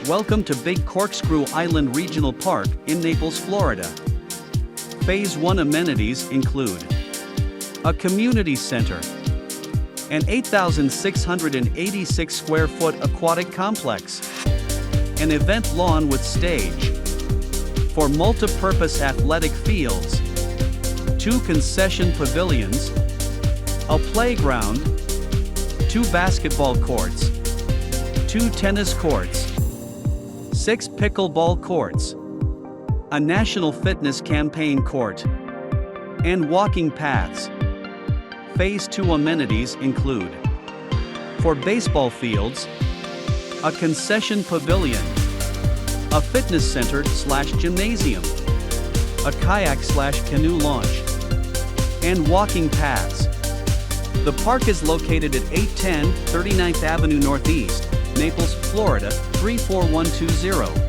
Welcome to Big Corkscrew Island Regional Park in Naples, Florida. Phase 1 amenities include a community center, an 8,686 square foot aquatic complex, an event lawn with stage, 4 multipurpose athletic fields, 2 concession pavilions, a playground, 2 basketball courts, 2 tennis courts, 6 pickleball courts, a national fitness campaign court, and walking paths. Phase 2 amenities include, for baseball fields, a concession pavilion, a fitness center/gymnasium, a kayak/canoe launch, and walking paths. The park is located at 810 39th Avenue Northeast, Naples, Florida, 34120.